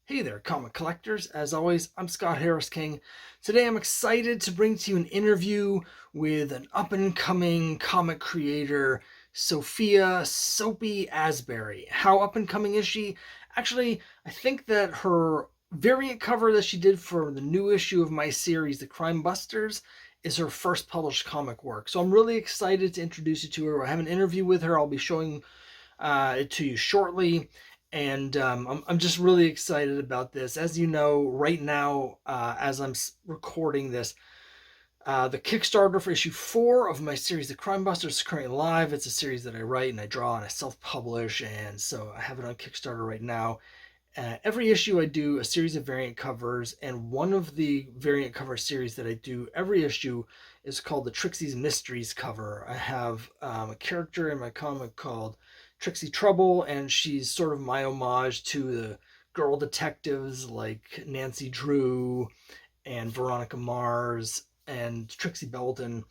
Hey there, comic collectors. As always, I'm Scott Harris King. Today I'm excited to bring to you an interview with an up and coming comic creator, Sophia Soapy Asbury. How up and coming is she? Actually, I think that her variant cover that she did for the new issue of my series, The Crimebusters, is her first published comic work. So I'm really excited to introduce you to her. I have an interview with her. I'll be showing it to you shortly. And I'm just really excited about this. As you know, right now, as I'm recording this, the Kickstarter for issue 4 of my series, The Crimebusters, is currently live. It's a series that I write and I draw and I self publish. And so I have it on Kickstarter right now. Every issue I do a series of variant covers, and one of the variant cover series that I do every issue is called the Trixie's Mysteries cover. I have a character in my comic called Trixie Trouble, and she's sort of my homage to the girl detectives like Nancy Drew and Veronica Mars and Trixie Belden.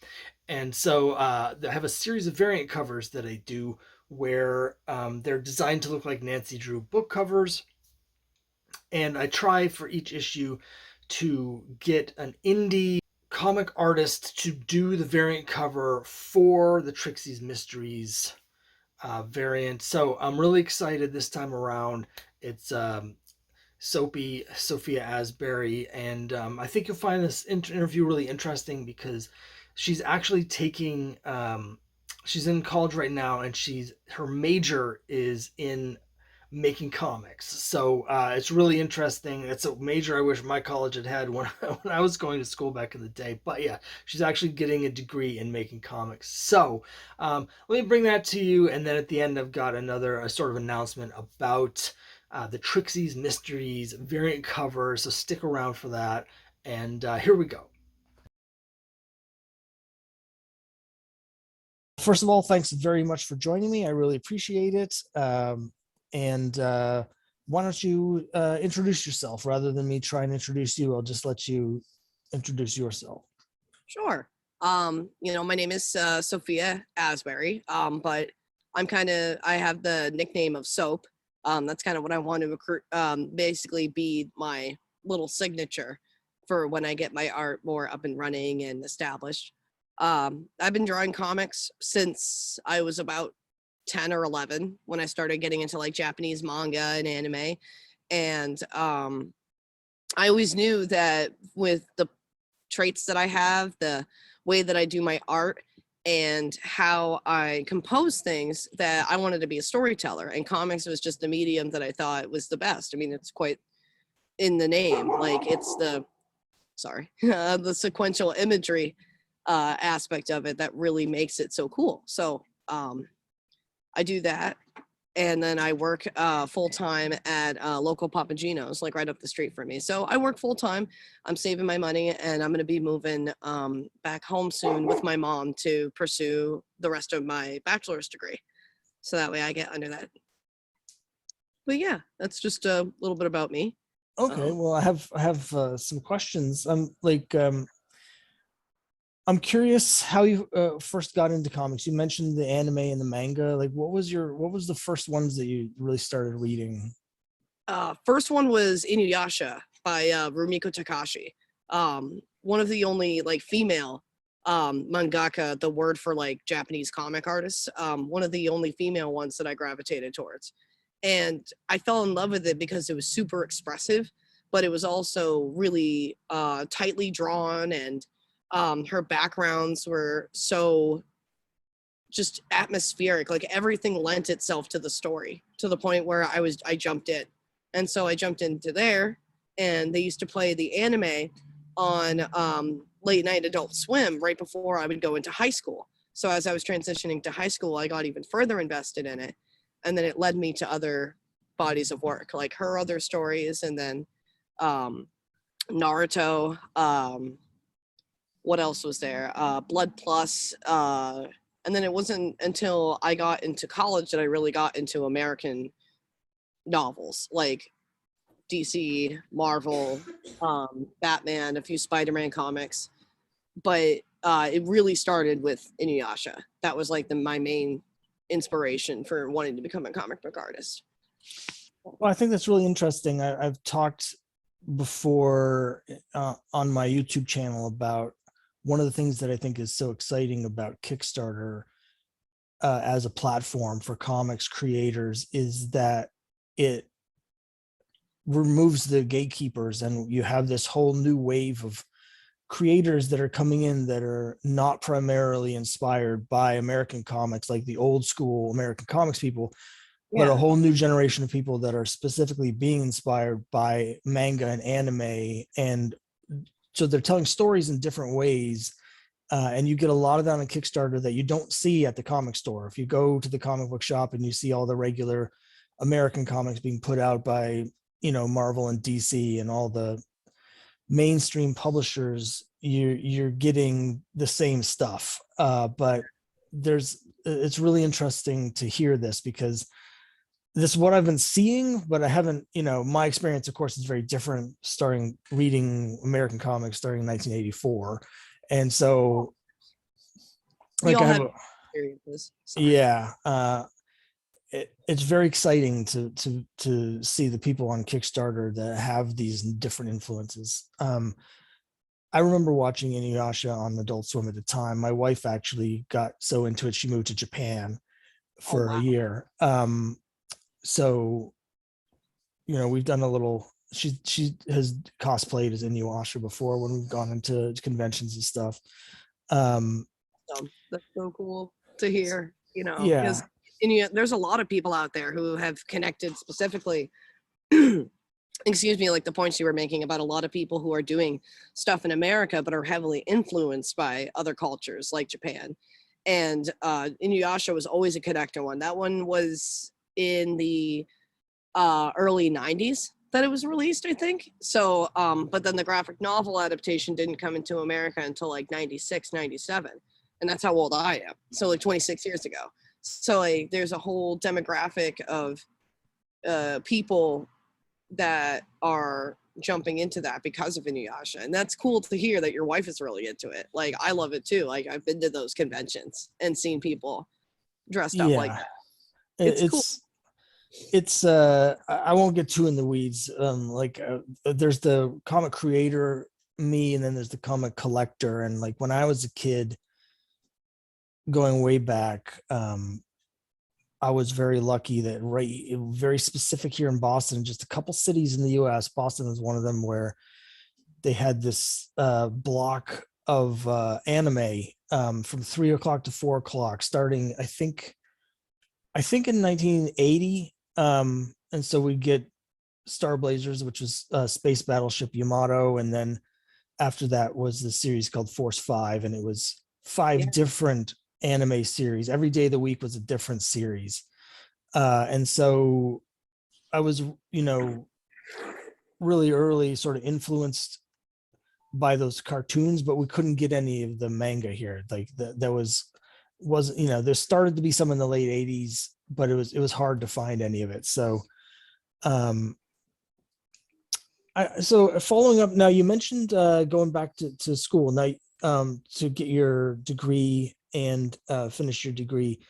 And so I have a series of variant covers that I do where they're designed to look like Nancy Drew book covers, and I try for each issue to get an indie comic artist to do the variant cover for the Trixie's Mysteries variant. So I'm really excited this time around. It's Sophia Asbury, and I think you'll find this interview really interesting because she's actually taking. She's in college right now, and she's her major is in making comics. So it's really interesting. It's a major I wish my college had had when when I was going to school back in the day. But yeah, she's actually getting a degree in making comics. So let me bring that to you, and then at the end I've got another sort of announcement about the Trixie's Mysteries variant cover. So stick around for that. And here we go. First of all, thanks very much for joining me. I really appreciate it. And why don't you introduce yourself rather than me try and introduce you? I'll just let you introduce yourself. Sure. My name is Sophia Asbury, but I have the nickname of Soap. That's kind of what I want to basically be my little signature for when I get my art more up and running and established. I've been drawing comics since I was about 10 or 11 when I started getting into like Japanese manga and anime. And I always knew that with the traits that I have, the way that I do my art, and how I compose things, that I wanted to be a storyteller. And comics was just a medium that I thought was the best. I mean, it's quite in the name. Like it's the sequential imagery aspect of it that really makes it so cool. So I do that. And then I work full time at local Papagino's, like right up the street from me. So I work full time. I'm saving my money, and I'm going to be moving back home soon with my mom to pursue the rest of my bachelor's degree. So that way I get under that. But yeah, that's just a little bit about me. Okay, well, I have some questions. I'm curious how you first got into comics. You mentioned the anime and the manga. Like, what was the first ones that you really started reading? First one was Inuyasha by Rumiko Takashi. One of the only like female mangaka, the word for like Japanese comic artists. One of the only female ones that I gravitated towards. And I fell in love with it because it was super expressive, but it was also really tightly drawn, and her backgrounds were so just atmospheric. Like everything lent itself to the story to the point where I jumped in. And so I jumped into there, and they used to play the anime on late night Adult Swim right before I would go into high school. So as I was transitioning to high school, I got even further invested in it. And then it led me to other bodies of work, like her other stories, and then Naruto. What else was there? Blood Plus. And then it wasn't until I got into college that I really got into American novels like DC, Marvel, Batman, a few Spider-Man comics. But it really started with Inuyasha. That was like my main inspiration for wanting to become a comic book artist. Well, I think that's really interesting. I've talked before on my YouTube channel about one of the things that I think is so exciting about Kickstarter as a platform for comics creators is that it removes the gatekeepers, and you have this whole new wave of creators that are coming in that are not primarily inspired by American comics, like the old school American comics people, but a Yeah. whole new generation of people that are specifically being inspired by manga and anime. And so they're telling stories in different ways. And you get a lot of that on Kickstarter that you don't see at the comic store. If you go to the comic book shop and you see all the regular American comics being put out by, Marvel and DC and all the mainstream publishers, you're getting the same stuff. But it's really interesting to hear this, because this is what I've been seeing, but I haven't, my experience, of course, is very different starting reading American comics starting in 1984. And so, We like, I all have have a, experiences. Sorry. yeah, it's very exciting to see the people on Kickstarter that have these different influences. I remember watching Inuyasha on Adult Swim at the time. My wife actually got so into it, she moved to Japan Oh for a wow. year. So we've done a little. She has cosplayed as Inuyasha before when we've gone into conventions and stuff. Um, That's so cool to hear, because yeah, there's a lot of people out there who have connected specifically, excuse me, like the points you were making about a lot of people who are doing stuff in America but are heavily influenced by other cultures like Japan. And Inuyasha was always a connector one. That one was in the early 90s that it was released, I think. So, but then the graphic novel adaptation didn't come into America until like 96, 97. And that's how old I am. So, like 26 years ago. So, like, there's a whole demographic of people that are jumping into that because of Inuyasha. And that's cool to hear that your wife is really into it. Like, I love it too. Like, I've been to those conventions and seen people dressed up like yeah. that. It's cool. It's I won't get too in the weeds. There's the comic creator me, and then there's the comic collector. And like when I was a kid, going way back, I was very lucky that very specific here in Boston, just a couple cities in the US, Boston was one of them, where they had this block of anime from 3 o'clock to 4 o'clock, starting I think in 1980. And so we get Star Blazers, which was Space Battleship Yamato, and then after that was the series called Force 5, and it was five Yeah. different anime series. Every day of the week was a different series. And so I was, really early sort of influenced by those cartoons, but we couldn't get any of the manga here. Like there was there started to be some in the late 80s, but it was hard to find any of it. So um so following up now, you mentioned going back to school now, to get your degree and finish your degree.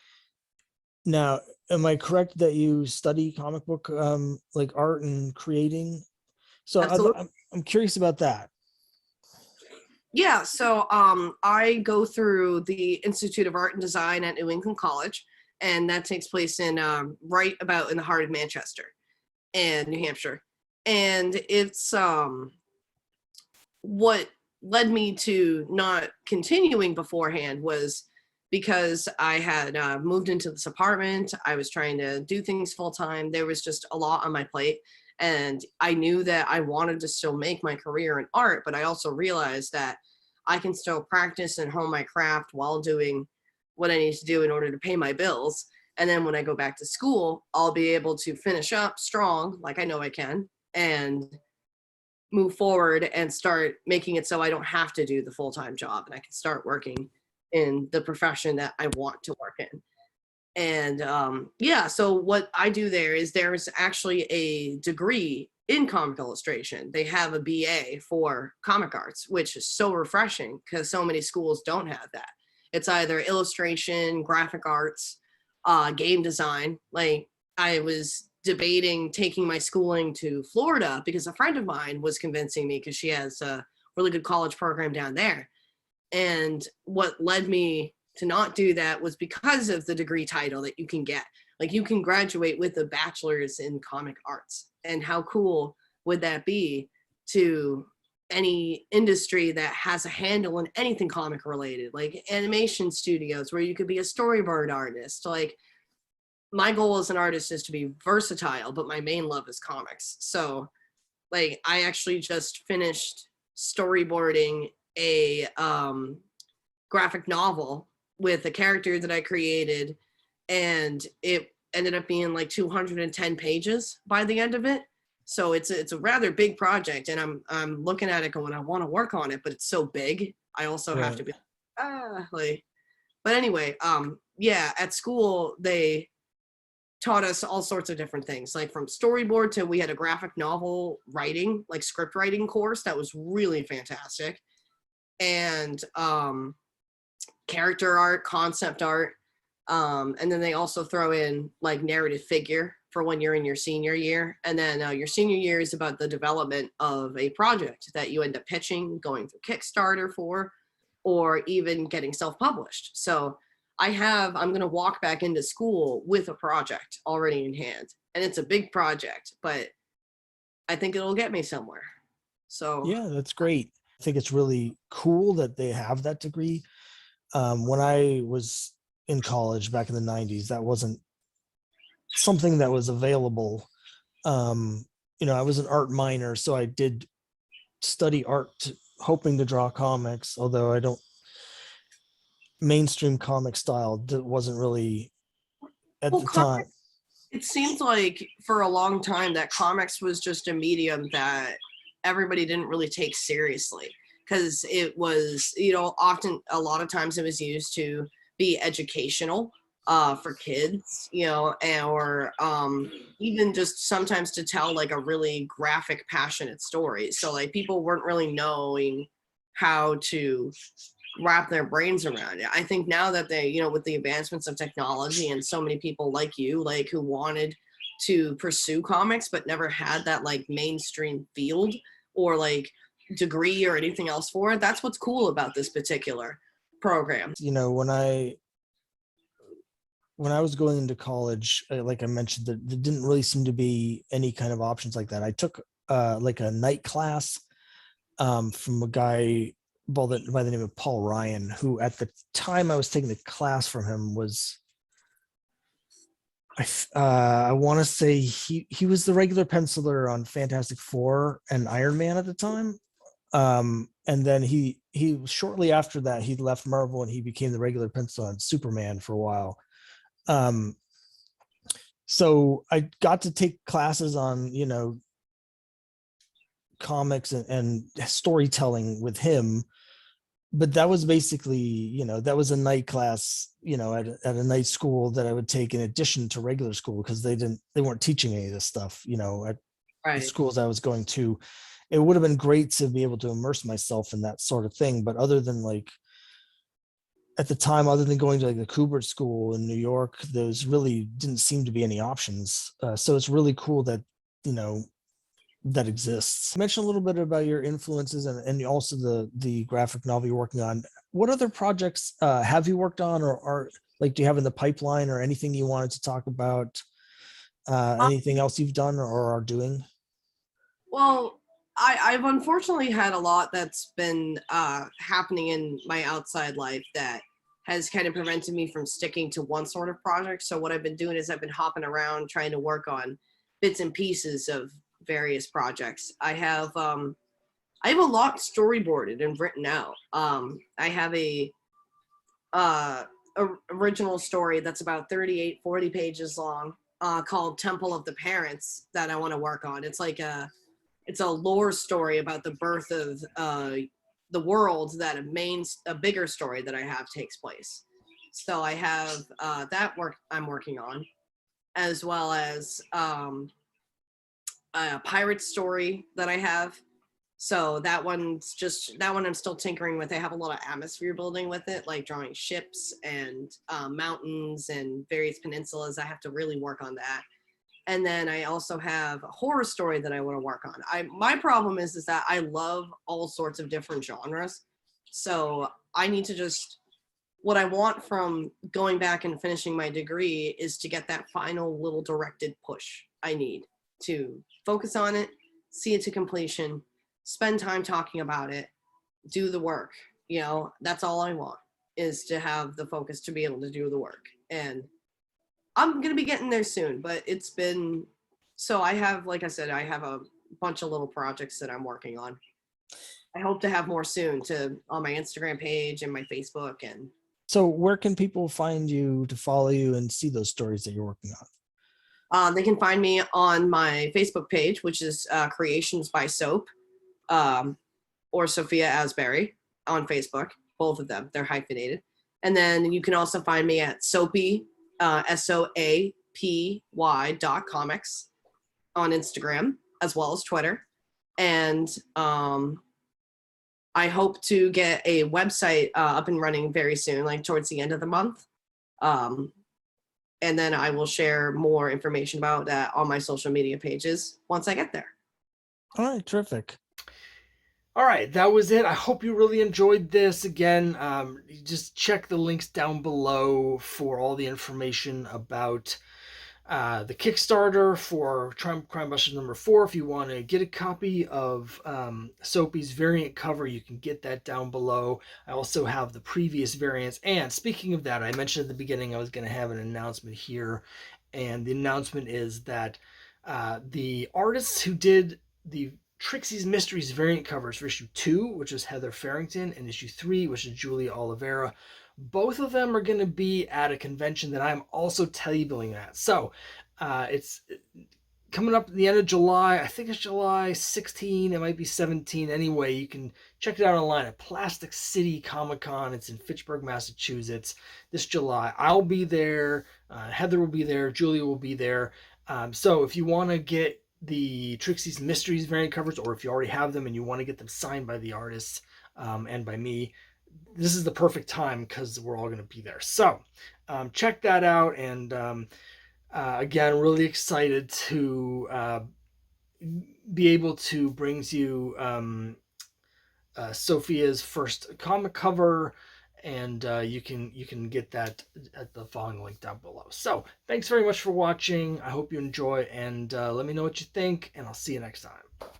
Now, am I correct that you study comic book like art and creating? So Absolutely. I'm curious about that. Yeah, so I go through the Institute of Art and Design at New England College, and that takes place in right about in the heart of Manchester and New Hampshire. And it's what led me to not continuing beforehand was because I had moved into this apartment. I was trying to do things full time. There was just a lot on my plate. And I knew that I wanted to still make my career in art, but I also realized that I can still practice and hone my craft while doing what I need to do in order to pay my bills. And then when I go back to school, I'll be able to finish up strong, like I know I can, and move forward and start making it so I don't have to do the full time job and I can start working in the profession that I want to work in. And yeah, so what I do there is there's actually a degree in comic illustration. They have a BA for comic arts, which is so refreshing because so many schools don't have that. It's either illustration, graphic arts, game design. Like I was debating taking my schooling to Florida because a friend of mine was convincing me because she has a really good college program down there. And what led me to not do that was because of the degree title that you can get. Like you can graduate with a bachelor's in comic arts. And how cool would that be to any industry that has a handle on anything comic related, like animation studios where you could be a storyboard artist. Like my goal as an artist is to be versatile, but my main love is comics. So like I actually just finished storyboarding a graphic novel with a character that I created, and it ended up being like 210 pages by the end of it. So it's a rather big project, and I'm looking at it going, I want to work on it, but it's so big. I also have to be like, but anyway, yeah, at school they taught us all sorts of different things, like from storyboard to we had a graphic novel writing, like script writing course that was really fantastic, and character art, concept art, and then they also throw in like narrative figure for when you're in your senior year, and then your senior year is about the development of a project that you end up pitching, going through Kickstarter for, or even getting self-published. So I'm going to walk back into school with a project already in hand, and it's a big project, but I think it'll get me somewhere. So yeah, that's great. I think it's really cool that they have that degree. When I was in college back in the 90s, that wasn't something that was available. I was an art minor, so I did study art, hoping to draw comics, although I don't mainstream comic style wasn't really at the time. It seems like for a long time that comics was just a medium that everybody didn't really take seriously, because it was, often a lot of times it was used to be educational for kids, or even just sometimes to tell like a really graphic, passionate story. So like people weren't really knowing how to wrap their brains around it. I think now that they, with the advancements of technology and so many people like you, like who wanted to pursue comics but never had that like mainstream field or like degree or anything else for it, that's what's cool about this particular program. When I was going into college, like I mentioned, there didn't really seem to be any kind of options like that. I took like a night class from a guy by the name of Paul Ryan, who at the time I was taking the class from him was, I want to say he was the regular penciler on Fantastic Four and Iron Man at the time. And then he shortly after that, he left Marvel and he became the regular penciler on Superman for a while. So I got to take classes on, comics and storytelling with him, but that was basically, that was a night class, at a night school that I would take in addition to regular school, because they weren't teaching any of this stuff, at the schools I was going to. It would have been great to be able to immerse myself in that sort of thing, but other than like at the time, other than going to like the Kubert School in New York, there's really didn't seem to be any options. So it's really cool that that exists. Mention a little bit about your influences and also the graphic novel you're working on. What other projects have you worked on, or are like do you have in the pipeline, or anything you wanted to talk about? Anything else you've done or are doing? Well, I've unfortunately had a lot that's been happening in my outside life that has kind of prevented me from sticking to one sort of project. So what I've been doing is I've been hopping around trying to work on bits and pieces of various projects. I have a lot storyboarded and written out. I have a original story that's about 40 pages long, called Temple of the Parents, that I want to work on. It's a lore story about the birth of the world that a bigger story that I have takes place. So I have that work I'm working on, as well as a pirate story that I have. So that one I'm still tinkering with. I have a lot of atmosphere building with it, like drawing ships and mountains and various peninsulas. I have to really work on that. And then I also have a horror story that I want to work on. My problem is that I love all sorts of different genres. So I need to just, what I want from going back and finishing my degree is to get that final little directed push I need to focus on it, see it to completion, spend time talking about it, do the work. That's all I want, is to have the focus to be able to do the work. And I'm going to be getting there soon, but it's been, so I have, like I said, I have a bunch of little projects that I'm working on. I hope to have more soon on my Instagram page and my Facebook. And So where can people find you to follow you and see those stories that you're working on? they can find me on my Facebook page, which is Creations by Soap, or Sophia Asbury on Facebook. Both of them, they're hyphenated. And then you can also find me at Soapy, SOAPY.comics on Instagram, as well as Twitter. And I hope to get a website up and running very soon, like towards the end of the month. And then I will share more information about that on my social media pages once I get there. All right, terrific. All right, that was it. I hope you really enjoyed this. Again, just check the links down below for all the information about the Kickstarter for Crimebusters #4. If you want to get a copy of Soapy's variant cover, you can get that down below. I also have the previous variants. And speaking of that, I mentioned at the beginning I was going to have an announcement here. And the announcement is that the artists who did the Trixie's Mysteries variant covers for issue 2, which is Heather Farrington, and issue 3, which is Julia Oliveira, both of them are going to be at a convention that I'm also tabling at. So it's coming up at the end of July. I think it's July 16. It might be 17. Anyway, you can check it out online at Plastic City Comic Con. It's in Fitchburg, Massachusetts this July. I'll be there. Heather will be there. Julia will be there. So if you want to get the Trixie's Mysteries variant covers, or if you already have them and you want to get them signed by the artists and by me, this is the perfect time because we're all going to be there. So check that out. And again, really excited to be able to bring you Sophia's first comic cover. And you can get that at the following link down below. So thanks very much for watching. I hope you enjoy, and let me know what you think, and I'll see you next time.